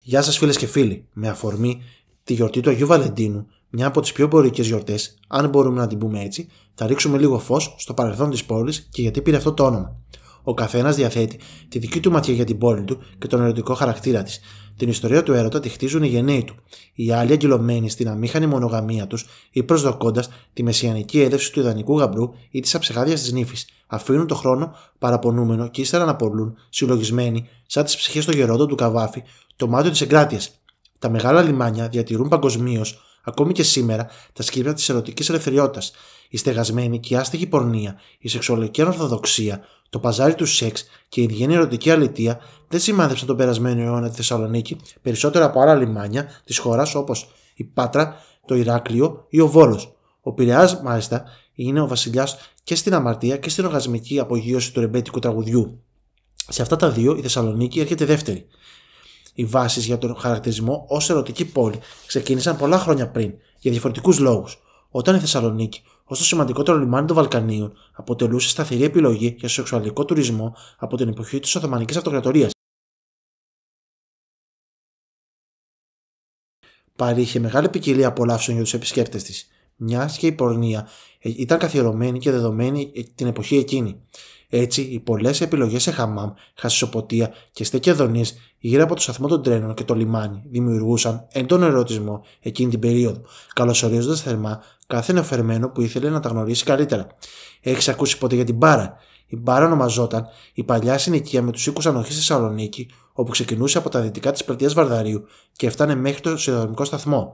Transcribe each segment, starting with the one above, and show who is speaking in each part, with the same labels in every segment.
Speaker 1: Γεια σας φίλες και φίλοι, με αφορμή τη γιορτή του Αγίου Βαλεντίνου, μια από τις πιο εμπορικές γιορτές, αν μπορούμε να την πούμε έτσι, θα ρίξουμε λίγο φως στο παρελθόν της πόλης και γιατί πήρε αυτό το όνομα. Ο καθένας διαθέτει τη δική του ματιά για την πόλη του και τον ερωτικό χαρακτήρα της. Την ιστορία του έρωτα τη χτίζουν οι γενναίοι του, οι άλλοι αγκυλωμένοι στην αμήχανη μονογαμία τους ή προσδοκώντας τη μεσιανική έδευση του ιδανικού γαμπρού ή της αψεγάδιας της νύφης. Αφήνουν το χρόνο παραπονούμενο και ύστερα να απολούν, συλλογισμένοι, σαν τις ψυχές των γερόντων του Καβάφη, το μάτιο της εγκράτειας. Τα μεγάλα λιμάνια διατηρούν παγκοσμίως, ακόμη και σήμερα, τα σκύπτρα της ερωτικής ελευθεριότητας. Η στεγασμένη και η άστιγη πορνεία, η σεξουαλική ανορθοδοξία, το παζάρι του σεξ και η ιδιαίτερη ερωτική αλητεία δεν σημάδεψαν τον περασμένο αιώνα τη Θεσσαλονίκη περισσότερο από άλλα λιμάνια της χώρας όπως η Πάτρα, το Ηράκλειο ή ο Βόλος. Ο Πειραιάς, μάλιστα, είναι ο βασιλιάς και στην αμαρτία και στην οργασμική απογείωση του ρεμπέτικου τραγουδιού. Σε αυτά τα δύο η Θεσσαλονίκη έρχεται δεύτερη. Οι βάσεις για τον χαρακτηρισμό ως ερωτική πόλη ξεκίνησαν πολλά χρόνια πριν, για διαφορετικούς λόγους. Όταν η Θεσσαλονίκη, ως το σημαντικότερο λιμάνι των Βαλκανίων, αποτελούσε σταθερή επιλογή για σεξουαλικό τουρισμό από την εποχή της Οθωμανικής Αυτοκρατορίας. Παρήχε μεγάλη ποικιλία απολαύσεων για τους επισκέπτες της, μιας και η πορνεία ήταν καθιερωμένη και δεδομένη την εποχή εκείνη. Έτσι, οι πολλές επιλογές σε χαμάμ, χασισοποτεία και στέκια δονής γύρω από το σταθμό των τρένων και το λιμάνι δημιουργούσαν έντονο ερωτισμό εκείνη την περίοδο, καλωσορίζοντας θερμά κάθε νεοφερμένο που ήθελε να τα γνωρίσει καλύτερα. Έχεις ακούσει ποτέ για την Μπάρα? Η Μπάρα ονομαζόταν η παλιά συνοικία με τους οίκους ανοχής στη Θεσσαλονίκη, όπου ξεκινούσε από τα δυτικά της πλατείας Βαρδαρίου και έφτανε μέχρι το σιδηροδρομικό σταθμό.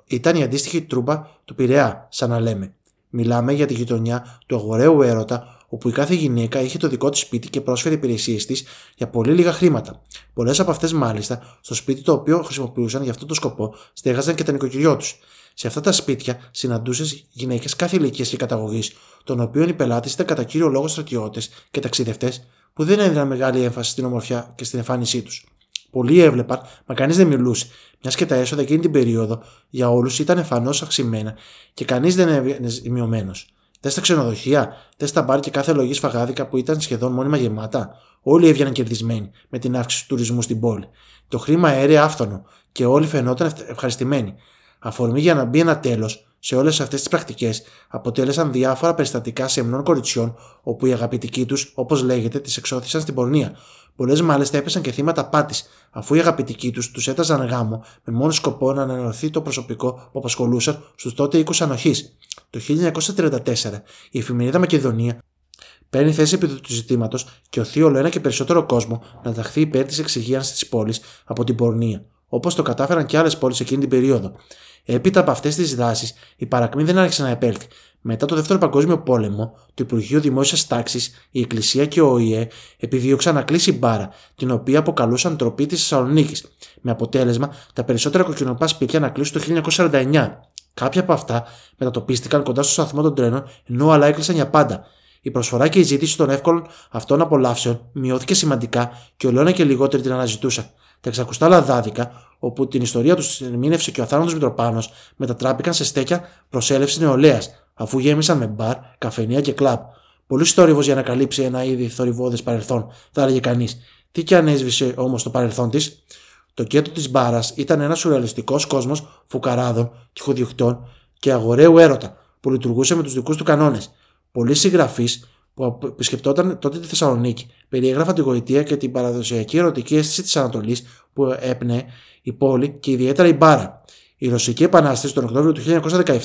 Speaker 1: Ήταν η αντίστοιχη τρούμπα του Πειραιά, σαν να λέμε. Μιλάμε για τη γειτονιά του αγοραίου έρωτα, όπου η κάθε γυναίκα είχε το δικό της σπίτι και πρόσφερε υπηρεσίες της για πολύ λίγα χρήματα. Πολλές από αυτές, μάλιστα, στο σπίτι το οποίο χρησιμοποιούσαν για αυτόν τον σκοπό, στέγαζαν και τα νοικοκυριό τους. Σε αυτά τα σπίτια συναντούσες γυναίκες κάθε ηλικίας και καταγωγής, των οποίων οι πελάτες ήταν κατά κύριο λόγο στρατιώτες και ταξιδευτές που δεν έδιναν μεγάλη έμφαση στην ομορφιά και στην εμφάνισή τους. Πολλοί έβλεπαν, μα κανείς δεν μιλούσε, μιας και τα έσοδα εκείνη την περίοδο για όλους ήταν εμφανώς αυξημένα και κανείς δεν έβγαινε μειωμένος. Δε στα ξενοδοχεία, δε στα μπαρ και κάθε λογή σφαγάδικα που ήταν σχεδόν μόνιμα γεμάτα. Όλοι έβγαιναν κερδισμένοι με την αύξηση του τουρισμού στην πόλη. Το χρήμα αέρια άφθονο και όλοι φαινόταν ευχαριστημένοι. Αφορμή για να μπει ένα τέλος σε όλες αυτές τις πρακτικές αποτέλεσαν διάφορα περιστατικά σεμνών κοριτσιών, όπου οι αγαπητικοί τους, όπως λέγεται, τις εξώθησαν στην πορνεία. Πολλές μάλιστα έπεσαν και θύματα απάτης, αφού οι αγαπητικοί τους έταζαν γάμο με μόνο σκοπό να ανανεωθεί το προσωπικό που απασχολούσαν στους τότε οίκους ανοχής. Το 1934 η εφημερίδα Μακεδονία παίρνει θέση επί του ζητήματος και οθεί όλο ένα και περισσότερο κόσμο να ταχθεί υπέρ της εξυγίανσης της πόλης από την πορνεία, όπως το κατάφεραν και άλλες πόλεις εκείνη την περίοδο. Έπειτα από αυτές τις δράσεις, η παρακμή δεν άρχισε να επέλθει. Μετά το Δεύτερο Παγκόσμιο Πόλεμο, το Υπουργείο Δημόσιας Τάξης, η Εκκλησία και ο ΟΗΕ επιδίωξαν να κλείσει Μπάρα, την οποία αποκαλούσαν τροπή της Θεσσαλονίκης, με αποτέλεσμα τα περισσότερα κοκκινοπά σπίτια να κλείσουν το 1949. Κάποια από αυτά μετατοπίστηκαν κοντά στο σταθμό των τρένων, ενώ άλλα έκλεισαν για πάντα. Η προσφορά και η ζήτηση των εύκολων αυτών απολαύσεων μειώθηκε σημαντικά και ολόνα και λιγότεροι την αναζητούσαν. Τα εξακουστά λαδάδικα, όπου την ιστορία του ερμήνευσε και ο Αθάνατος Μητροπάνος, μετατράπηκαν σε στέκια προσέλευσης νεολαίας, αφού γέμισαν με μπαρ, καφενεία και κλαμπ. Πολύ θόρυβος για να καλύψει ένα ήδη θορυβώδες παρελθόν, θα έλεγε κανείς. Τι και αν έσβησε όμως το παρελθόν της? Το κέντρο της Μπάρας ήταν ένας σουρεαλιστικός κόσμος φουκαράδων, τυχοδιοκτών και αγοραίου έρωτα, που λειτουργούσε με τους δικούς του κανόνες. Πολλοί συγγραφείς που επισκεπτόταν τότε τη Θεσσαλονίκη περιέγραφαν τη γοητεία και την παραδοσιακή ερωτική αίσθηση της Ανατολής που έπνεε η πόλη και ιδιαίτερα η Μπάρα. Η Ρωσική Επανάσταση τον Οκτώβριο του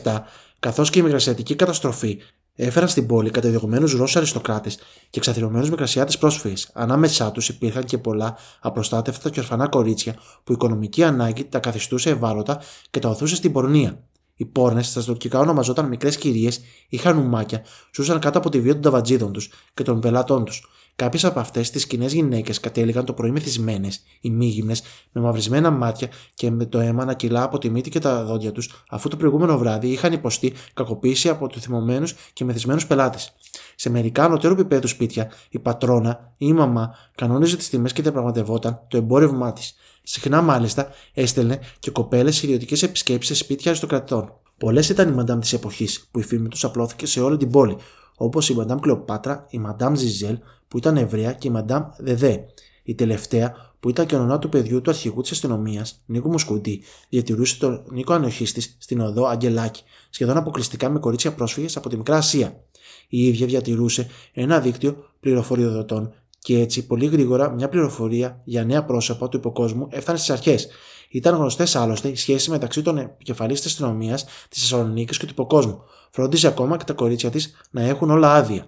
Speaker 1: 1917, καθώς και η Μικρασιατική καταστροφή, έφεραν στην πόλη καταδιωγμένους Ρώσους αριστοκράτες και εξαθλιωμένους Μικρασιάτες πρόσφυγες. Ανάμεσά τους υπήρχαν και πολλά απροστάτευτα και ορφανά κορίτσια που η οικονομική ανάγκη τα καθιστούσε ευάλωτα και τα οθούσε στην πορνεία. Οι πόρνες, στα τουρκικά ονομαζόταν μικρές κυρίες, είχαν ουμάκια, ζούσαν κάτω από τη βία των ταβατζίδων τους και των πελατών τους. Κάποιες από αυτές τις σκηνές γυναίκες κατέληγαν το πρωί μεθυσμένες, ημίγυμνες, με μαυρισμένα μάτια και με το αίμα να κυλά από τη μύτη και τα δόντια τους, αφού το προηγούμενο βράδυ είχαν υποστεί κακοποίηση από τους θυμωμένους και μεθυσμένους πελάτες. Σε μερικά ανωτέρου επίπεδου σπίτια, η πατρόνα ή η μαμά κανόνιζε τις τιμές και διαπραγματευόταν το εμπόρευμά της. Συχνά, μάλιστα, έστελνε και κοπέλες σε ιδιωτικές επισκέψεις σε σπίτια αριστοκρατών. Πολλές ήταν οι μαντάμ της εποχής, που η φήμη τους απλώθηκε σε όλη την πόλη, όπως η μαντάμ Κλεοπάτρα, η μαντάμ Ζιζέλ, που ήταν Εβραία, και η μαντάμ Δεδέ, η τελευταία που ήταν και ονόνα του παιδιού του αρχηγού της αστυνομίας, Νίκου Μουσκουντή, διατηρούσε τον Νίκο Ανοχίστη στην οδό Αγγελάκη, σχεδόν αποκλειστικά με κορίτσια πρόσφυγες από τη Μικρά Ασία. Η ίδια διατηρούσε ένα δίκτυο πληροφοριοδοτών και έτσι πολύ γρήγορα μια πληροφορία για νέα πρόσωπα του υποκόσμου έφτανε στις αρχές. Ήταν γνωστές άλλωστε οι σχέσεις μεταξύ των επικεφαλής της αστυνομίας της Θεσσαλονίκης και του υποκόσμου. Φρόντιζε ακόμα και τα κορίτσια της να έχουν όλα άδεια.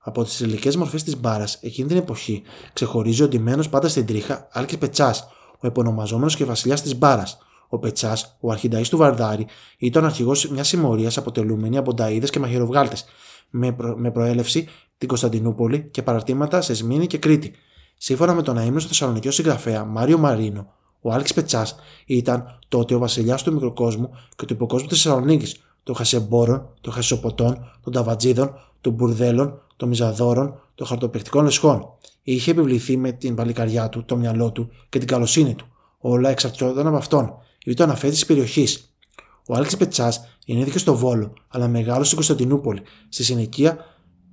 Speaker 1: Από τις θρυλικές μορφές της μπάρας, εκείνη την εποχή, ξεχωρίζει ο ντυμένος πάντα στην τρίχα Άλκης Πετσάς, ο επωνομαζόμενος και βασιλιάς της μπάρας. Ο Πετσάς, ο αρχινταΐς του Βαρδάρη, ήταν ο αρχηγός μιας συμμορίας αποτελούμενη από νταΐδες και μαχαιροβγάλτες, με προέλευση την Κωνσταντινούπολη και παραρτήματα σε Σμήνη και Κρήτη. Σύμφωνα με τον αείμνηστο θεσσαλονικιό συγγραφέα Μάριο Μαρίνο, ο Άλκης Πετσάς ήταν τότε ο βασιλιάς του μικροκόσμου και του υποκόσμου της Θεσσαλονίκης, των χασεμπόρων, των χασισοποτών, των ταβατζίδων, των μπουρδέλων, των μιζαδόρων, των χαρτοπαιχτικών λεσχών. Είχε επιβληθεί με την παλικαριά του, το μυαλό του και την καλοσύνη του. Όλα εξαρτιόταν από αυτόν. Ήταν ο αφέντης της περιοχής. Ο Άλκης Πετσάς γεννήθηκε στο Βόλο, αλλά μεγάλωσε στην Κωνσταντινούπολη, στη συνοικία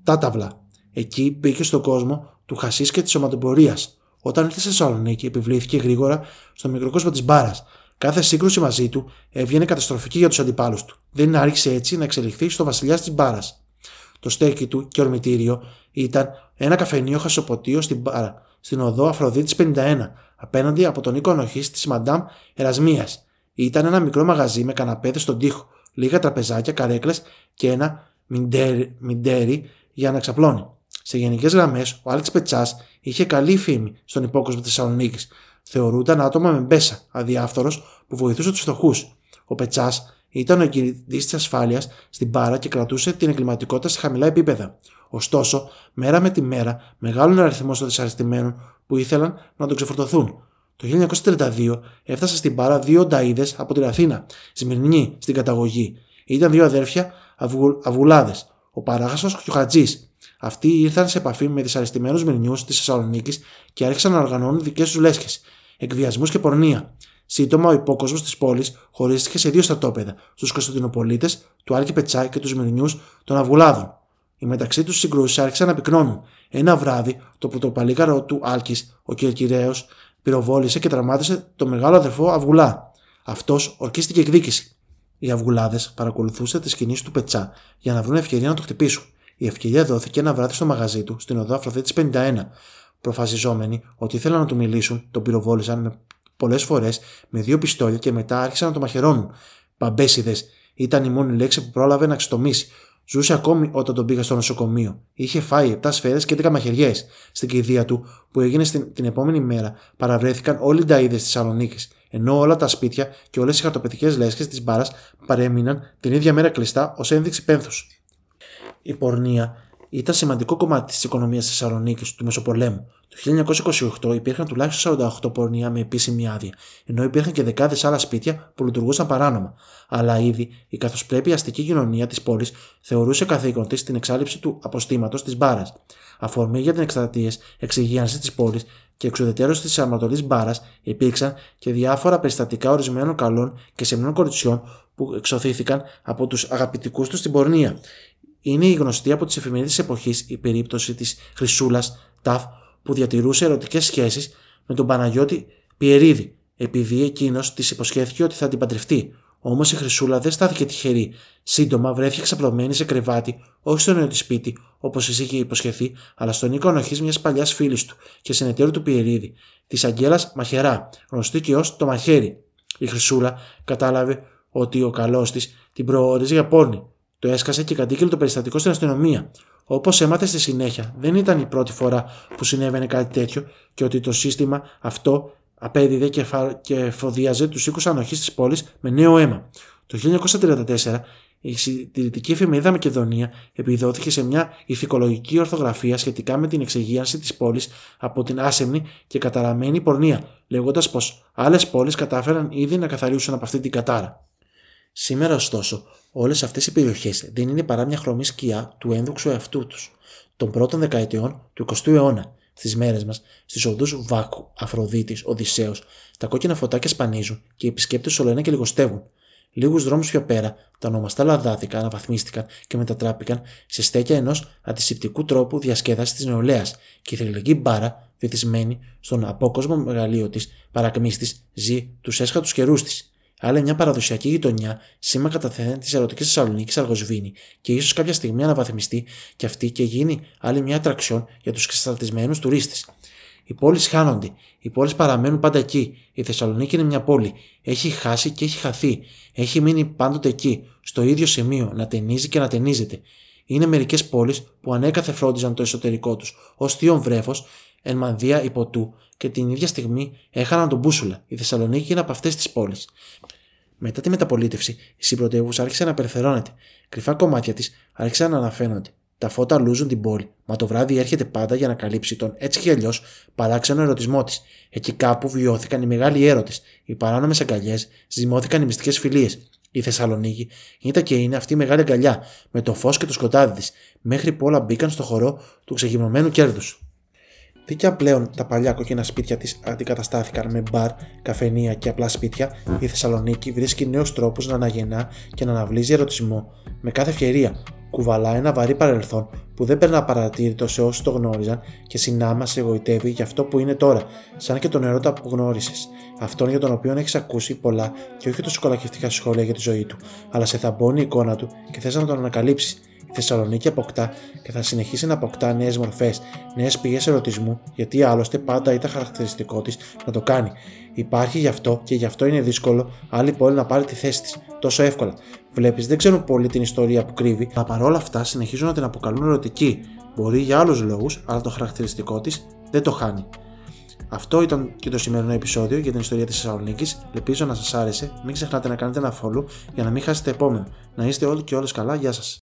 Speaker 1: Τάταυλα. Εκεί μπήκε στον κόσμο του χασίς και της σωματοπορίας. Όταν ήρθε στη Θεσσαλονίκη, επιβλήθηκε γρήγορα στο μικρό κόσμο της μπάρας. Κάθε σύγκρουση μαζί του έβγαινε καταστροφική για τους αντιπάλους του. Δεν άρχισε έτσι να εξελιχθεί στο βασιλιάς της μπάρας. Το στέκι του και ορμητήριο ήταν ένα καφενείο χασοποτείο στην μπάρα, στην οδό Αφροδίτης 51, απέναντι από τον οίκο ανοχής της Μαντάμ Ερασμίας. Ήταν ένα μικρό μαγαζί με καναπέδες στον τοίχο, λίγα τραπεζάκια, καρέκλες και ένα μιντέρι για να ξαπλώνει. Σε γενικές γραμμές, ο Άλκης Πετσάς είχε καλή φήμη στον υπόκοσμο της Θεσσαλονίκης. Θεωρούταν άτομα με μπέσα, αδιάφθορος που βοηθούσε τους φτωχούς. Ο Πετσάς ήταν ο εγκυρητής της ασφάλειας στην μπάρα και κρατούσε την εγκληματικότητα σε χαμηλά επίπεδα. Ωστόσο, μέρα με τη μέρα, μεγάλωνε ο αριθμός των δυσαρεστημένων που ήθελαν να τον ξεφορτωθούν. Το 1932 έφτασαν στην μπάρα δύο νταΐδες από την Αθήνα, Σμυρνή στην καταγωγή. Ήταν δύο αδέρφια Αυγουλάδες, ο Παράχασος και ο Χατζής. Αυτοί ήρθαν σε επαφή με δυσαρεστημένους Μυρνιούς της Θεσσαλονίκης και άρχισαν να οργανώνουν δικές τους λέσχες, εκβιασμούς και πορνεία. Σύντομα, ο υπόκοσμος της πόλης χωρίστηκε σε δύο στρατόπεδα, στους Κωνσταντινοπολίτες του Άλκη Πετσά και τους Μυρνιούς των Αυγουλάδων. Οι μεταξύ τους συγκρούσεις άρχισαν να πυκνώνουν. Ένα βράδυ, το πρωτοπαλίκαρο του Άλκης, ο Κυρκυραίος, πυροβόλησε και τραυμάτισε το μεγάλο αδερφό Αυγουλά. Αυτός ορκίστηκε εκδίκηση. Οι Αυγουλάδες παρακολουθούσαν τις κινήσεις του Πετσά για να βρουν ευκαιρία να το χτυπήσουν. Η ευκαιρία δόθηκε ένα βράδυ στο μαγαζί του, στην οδό Αφροδίτης 51. Προφασιζόμενοι ότι ήθελαν να του μιλήσουν, τον πυροβόλησαν πολλές φορές με δύο πιστόλια και μετά άρχισαν να το μαχαιρώνουν. Μπαμπέσιδες ήταν η μόνη λέξη που πρόλαβε να ξετομήσει. Ζούσε ακόμη όταν τον πήγα στο νοσοκομείο. Είχε φάει 7 σφαίρες και 11 μαχαιριές. Στην κηδεία του, που έγινε την επόμενη μέρα, παραβρέθηκαν όλοι οι νταΐδες της Θεσσαλονίκης, ενώ όλα τα σπίτια και όλες οι χαρτοπαιδικές λέσχες της μπάρας παρέμειναν την ίδια μέρα κλειστά ως ένδειξη πένθους. Η πορνεία ήταν σημαντικό κομμάτι της οικονομίας της Θεσσαλονίκης του Μεσοπολέμου. Το 1928 υπήρχαν τουλάχιστον 48 πορνεία με επίσημη άδεια, ενώ υπήρχαν και δεκάδες άλλα σπίτια που λειτουργούσαν παράνομα. Αλλά ήδη η καθοσπρέπεια αστική κοινωνία της πόλης θεωρούσε καθήκον της την εξάλληψη του αποστήματος της μπάρας. Αφορμή για την εκστρατείες εξυγίανση της πόλης και εξουδετερώση της αρματολής μπάρας υπήρξαν και διάφορα περιστατικά ορισμένων καλών και σεμνών κοριτσιών που εξωθήθηκαν από τους αγαπητικούς τους στην πορνεία. Είναι η γνωστή από τις εφημερίδες της εποχής η περίπτωση της Χρυσούλας Ταφ που διατηρούσε ερωτικές σχέσεις με τον Παναγιώτη Πιερίδη, επειδή εκείνος της υποσχέθηκε ότι θα την παντρευτεί. Όμως η Χρυσούλα δεν στάθηκε τυχερή. Σύντομα βρέθηκε ξαπλωμένη σε κρεβάτι, όχι στο νέο της σπίτι, όπως της είχε υποσχεθεί, αλλά στον οίκο ανοχής μιας παλιάς φίλης του και συνεταίρου του Πιερίδη, της Αγγέλας Μαχαιρά, γνωστή και ως το Μαχαίρι. Η Χρυσούλα κατάλαβε ότι ο καλός της την προόριζε για πόρνη. Το έσκασε και κατήγγειλε το περιστατικό στην αστυνομία. Όπως έμαθε στη συνέχεια, δεν ήταν η πρώτη φορά που συνέβαινε κάτι τέτοιο και ότι το σύστημα αυτό απέδιδε και εφοδιάζε τους οίκους ανοχής της πόλης με νέο αίμα. Το 1934 η συντηρητική εφημερίδα Μακεδονία επιδόθηκε σε μια ηθικολογική ορθογραφία σχετικά με την εξυγίανση της πόλης από την άσεμνη και καταραμένη πορνεία, λέγοντας πως άλλες πόλεις κατάφεραν ήδη να καθαρίσουν από αυτή την κατάρα. Σήμερα, ωστόσο, όλες αυτές οι περιοχές δεν είναι παρά μια χρωμή σκιά του ένδοξου εαυτού τους, των πρώτων δεκαετιών του 20ου αιώνα. Στις μέρες μας, στις οδούς Βάκου, Αφροδίτης, Οδυσσέως, τα κόκκινα φωτάκια σπανίζουν και οι επισκέπτες όλο ένα και λιγοστεύουν. Λίγους δρόμους πιο πέρα, τα ονομαστά λαδάδικα αναβαθμίστηκαν και μετατράπηκαν σε στέκια ενός αντισηπτικού τρόπου διασκέδασης της νεολαίας και η θρυλική μπάρα, βυθισμένη στον απόκοσμο μεγαλείο της παρακμής της, ζει τους έσχατους καιρούς της. Άλλη μια παραδοσιακή γειτονιά, σήμα καταθέν της ερωτικής Θεσσαλονίκης αργοσβήνει και ίσως κάποια στιγμή αναβαθμιστεί και αυτή και γίνει άλλη μια ατραξιόν για τους εξασταλτισμένους τουρίστες. Οι πόλεις χάνονται, οι πόλεις παραμένουν πάντα εκεί. Η Θεσσαλονίκη είναι μια πόλη. Έχει χάσει και έχει χαθεί. Έχει μείνει πάντοτε εκεί, στο ίδιο σημείο, να ταινίζει και να ταινίζεται. Είναι μερικές πόλεις που ανέκαθε φρόντιζαν το εσωτερικό τους, ως θείον βρέφος, εν μανδύα υποτού, και την ίδια στιγμή έχαναν τον μπούσουλα. Η Θεσσαλονίκη είναι από αυτές τις πόλεις. Μετά τη μεταπολίτευση, η συμπρωτεύουσα άρχισε να απελευθερώνεται. Κρυφά κομμάτια της άρχισαν να αναφαίνονται. Τα φώτα λούζουν την πόλη, μα το βράδυ έρχεται πάντα για να καλύψει τον έτσι κι αλλιώς παράξενο ερωτισμό της. Εκεί κάπου βιώθηκαν οι μεγάλοι έρωτες, οι παράνομες αγκαλιές, ζυμώθηκαν οι μυστικές φιλίες. Η Θεσσαλονίκη ήταν και είναι αυτή η μεγάλη αγκαλιά, με το φως και το σκοτάδι της, μέχρι που όλα μπήκαν στο χορό του ξεγυμνωμένου κέρδους. Τι κι αν πλέον τα παλιά κόκκινα σπίτια της αντικαταστάθηκαν με μπαρ, καφενεία και απλά σπίτια, η Θεσσαλονίκη βρίσκει νέους τρόπους να αναγεννά και να αναβλύζει ερωτισμό. Με κάθε ευκαιρία, κουβαλά ένα βαρύ παρελθόν που δεν περνά παρατήρητο σε όσους το γνώριζαν και συνάμα σε εγωιτεύει για αυτό που είναι τώρα, σαν και τον ερώτα που γνώρισες. Αυτόν για τον οποίο έχεις ακούσει πολλά και όχι τόσο κολακευτικά σχόλια για τη ζωή του, αλλά σε θαμπώνει η εικόνα του και θες να τον ανακαλύψεις. Η Θεσσαλονίκη αποκτά και θα συνεχίσει να αποκτά νέες μορφές, νέες πηγές ερωτισμού, γιατί άλλωστε πάντα ήταν χαρακτηριστικό της να το κάνει. Υπάρχει γι' αυτό και γι' αυτό είναι δύσκολο άλλη πόλη να πάρει τη θέση της τόσο εύκολα. Βλέπεις, δεν ξέρουν πολύ την ιστορία που κρύβει, αλλά παρόλα αυτά συνεχίζουν να την αποκαλούν ερωτική. Μπορεί για άλλους λόγους, αλλά το χαρακτηριστικό της δεν το χάνει. Αυτό ήταν και το σημερινό επεισόδιο για την ιστορία της Θεσσαλονίκης. Ελπίζω να σας άρεσε. Μην ξεχνάτε να κάνετε ένα follow για να μην χάσετε επόμενο. Να είστε όλοι και όλες καλά. Γεια σας.